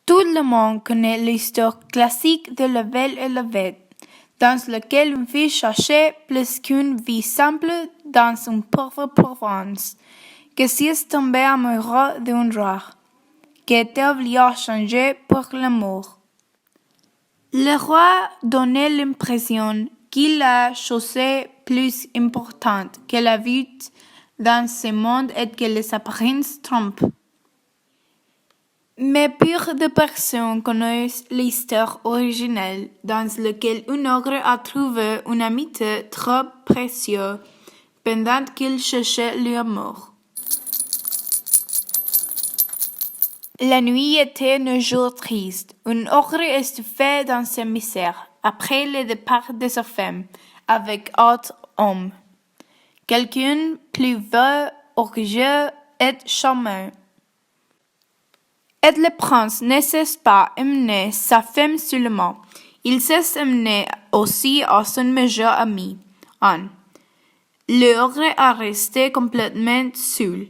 Tout le monde connaît l'histoire classique de la Belle et la Bête, dans laquelle une fille cherchait plus qu'une vie simple dans une pauvre province, que s'y tombait amoureux d'un roi, qui était obligé à changer pour l'amour. Le roi donnait l'impression qu'il a chose plus importante que la vie dans ce monde et que les apparences trompent. Mais peu de personnes connaissent l'histoire originelle dans laquelle un ogre a trouvé une amitié trop précieuse pendant qu'il cherchait l'amour. La nuit était un jour triste. Un ogre étouffé dans sa misère après le départ de sa femme avec autre homme. Quelqu'un plus vieux, orgueilleux et charmant. Et le prince ne cesse pas d'emmener sa femme seulement. Il cesse d'emmener aussi à son meilleur ami, Anne. L'ogre a resté complètement seul.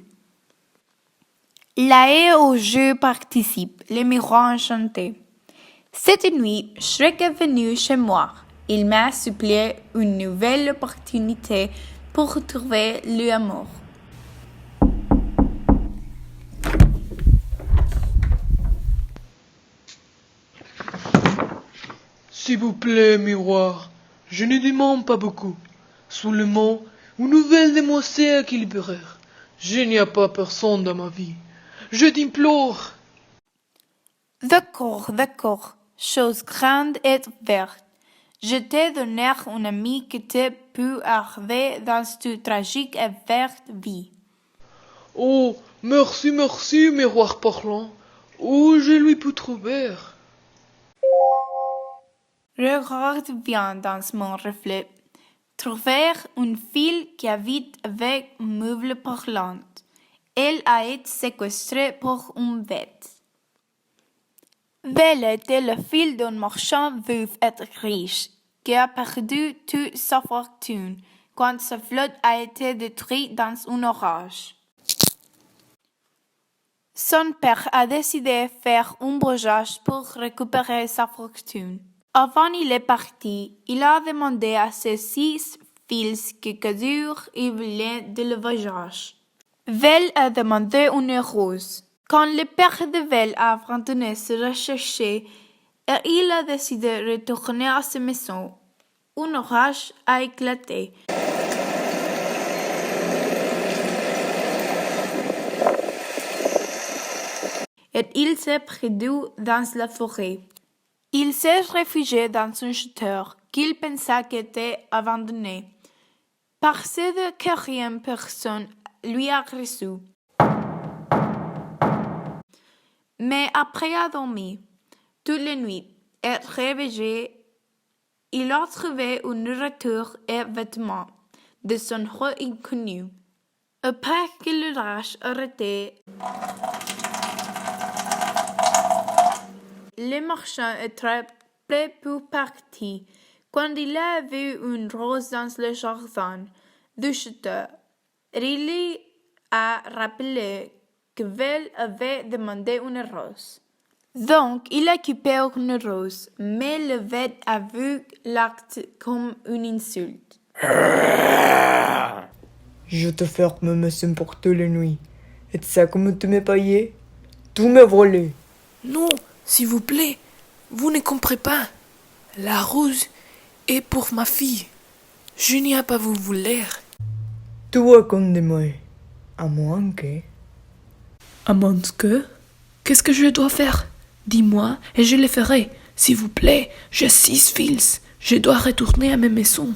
Là et au jeu participe le miroir enchanté. Cette nuit, Shrek est venu chez moi. Il m'a supplié une nouvelle opportunité pour trouver l'amour. S'il vous plaît, miroir, je ne demande pas beaucoup. Seulement, une nouvelle demoiselle équilibrée. Je n'y a pas personne dans ma vie. Je t'implore. D'accord, chose grande et verte. Je t'ai donné un ami qui te peut arriver dans cette tragique et verte vie. Oh, merci, miroir parlant. Où je lui peux trouver? Regarde bien dans mon reflet. Trouver une fille qui habite avec un meuble parlant. Elle a été séquestrée pour une bête. Belle était la fille d'un marchand veuf et riche, qui a perdu toute sa fortune quand sa flotte a été détruite dans un orage. Son père a décidé de faire un voyage pour récupérer sa fortune. Avant il est parti, il a demandé à ses 6 fils que cadeaux ils voulaient de le voyage. Vel a demandé une rose. Quand le père de Vel a abandonné se rechercher, il a décidé de retourner à sa maison. Un orage a éclaté. Et il s'est perdu dans la forêt. Il s'est réfugié dans un château qu'il pensa qu'était abandonné, parce que rien personne lui a reçu. Mais après avoir dormi toute la nuit et réveillé, il a trouvé une nourriture et vêtements de son roi inconnu. Après que l'orage arrêté, le marchand est très près pour partir. Quand il a vu une rose dans le jardin du château, il a rappelé que Vel avait demandé une rose. Donc, il a coupé une rose, mais le vet a vu l'acte comme une insulte. Je te ferme ma maison pour toute la nuit. Et ça comme tu m'as payé? Tout m'as volé. Non, s'il vous plaît, vous ne comprenez pas. La rose est pour ma fille. Je n'y ai pas vous voler. Tu vas contre moi. À moins que... À moins que... Qu'est-ce que je dois faire? Dis-moi et je le ferai. S'il vous plaît, j'ai 6 fils. Je dois retourner à ma maison.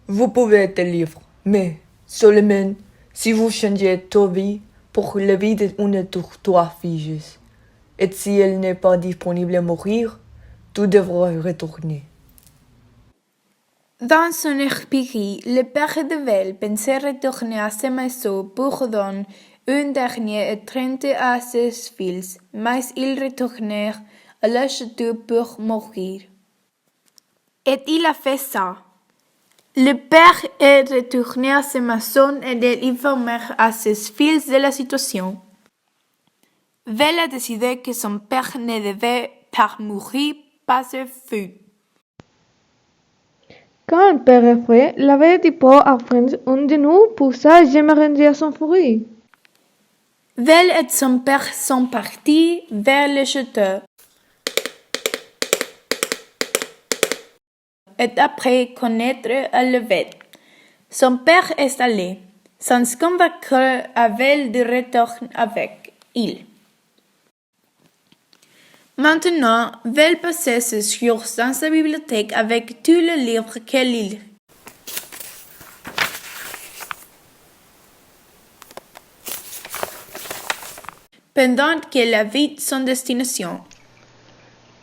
Vous pouvez être libre, mais seulement si vous changez ta vie pour la vie d'une de trois filles. Et si elle n'est pas disponible à mourir, tu devras retourner. Dans son esprit, le père de Vel pensait retourner à sa maison pour donner un dernier étreinte à ses fils, mais il retournait à la château pour mourir. Et il a fait ça. Le père est retourné à sa maison et il informait à ses fils de la situation. Vel a décidé que son père ne devait pas mourir par ce feu. Quand le père effrayé l'avait dit pas à Franz un de nous, pour ça je me rendis à son fourri. Vel et son père sont partis vers le château. Et après connaître à lever, son père est allé, sans convaincre Vel de retourner avec il. Maintenant, Vel passait ses jours dans sa bibliothèque avec tous les livres qu'elle lit. Pendant qu'elle avait son destination.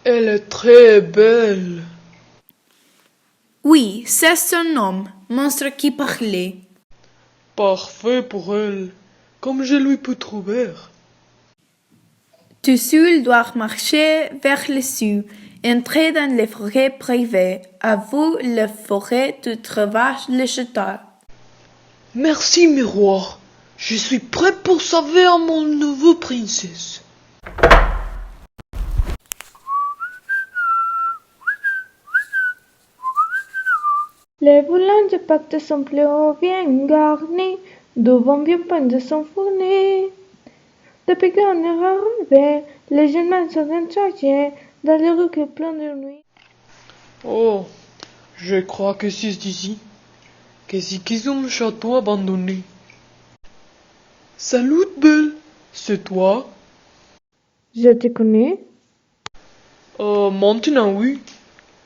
Elle est très belle. Oui, c'est son nom, monstre qui parlait. Parfait pour elle, comme je lui peux trouver. Tu seul dois marcher vers le sud, entrer dans les forêts privées, à vous la forêt tu trouveras le château. Merci, miroir. Je suis prêt pour sauver mon nouveau princesse. Les boulons de Pâques sont plus bien garnis, devant bien peints sont fournis. Depuis qu'on est arrivé, les jeunes sont entrés dans les rues qui plein de nuit. Oh, je crois que c'est ici. Que c'est un château abandonné. Salut, belle. C'est toi? Je te connais? Maintenant oui.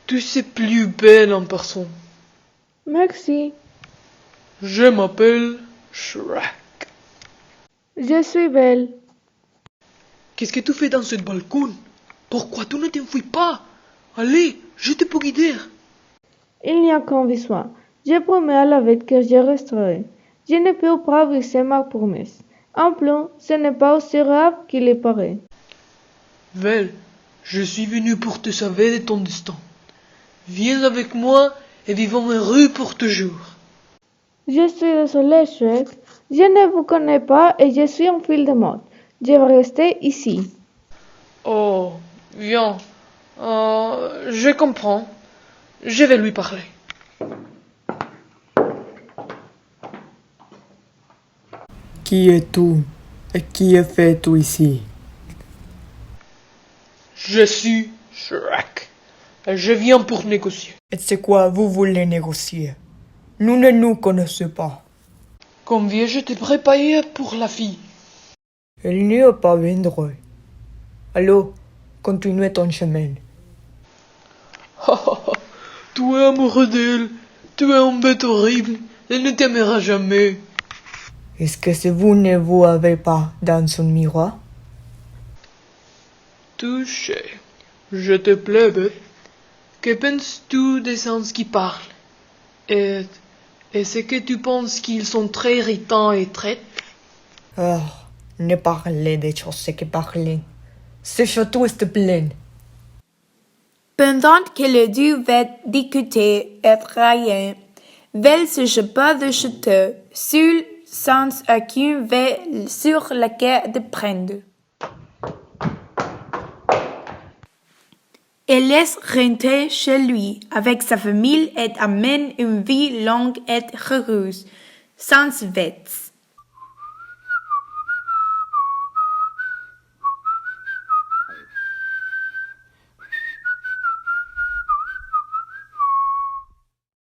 Tu es plus belle en personne. Merci. Je m'appelle Shrek. Je suis belle. Qu'est-ce que tu fais dans ce balcon? Pourquoi tu ne t'enfuis pas? Allez, je te peux guider. Il n'y a qu'un besoin. Je promets à la bête que je resterai. Je ne peux pas briser ma promesse. En plus, ce n'est pas aussi grave qu'il y paraît. Vel, je suis venu pour te sauver de ton destin. Viens avec moi et vivons heureux pour toujours. Je suis désolé, Shrek. Je ne vous connais pas et je suis en file de mode. Je vais rester ici. Oh, viens. Je comprends. Je vais lui parler. Qui es-tu? Et qui fais-tu ici? Je suis Shrek. Et je viens pour négocier. Et c'est quoi vous voulez négocier? Nous ne nous connaissons pas. Combien je t'ai préparé pour la fille? Elle n'y a pas vendre. Alors, continuez ton chemin. Tu es amoureux d'elle. Tu es un bête horrible. Elle ne t'aimera jamais. Est-ce que si vous ne vous avez pas dans son miroir? Touché. Je te plais, bête. Que penses-tu des sens qui parlent? Est-ce que tu penses qu'ils sont très irritants et traites? Ah, ne parlez des choses qui parlent. Ce château est plein. Pendant que les deux venaient discuter et railler, Vel se jeta du château, seul, sans aucun veille sur laquelle de prendre. Elle laisse rentrer chez lui avec sa famille et amène une vie longue et heureuse, sans vêtements.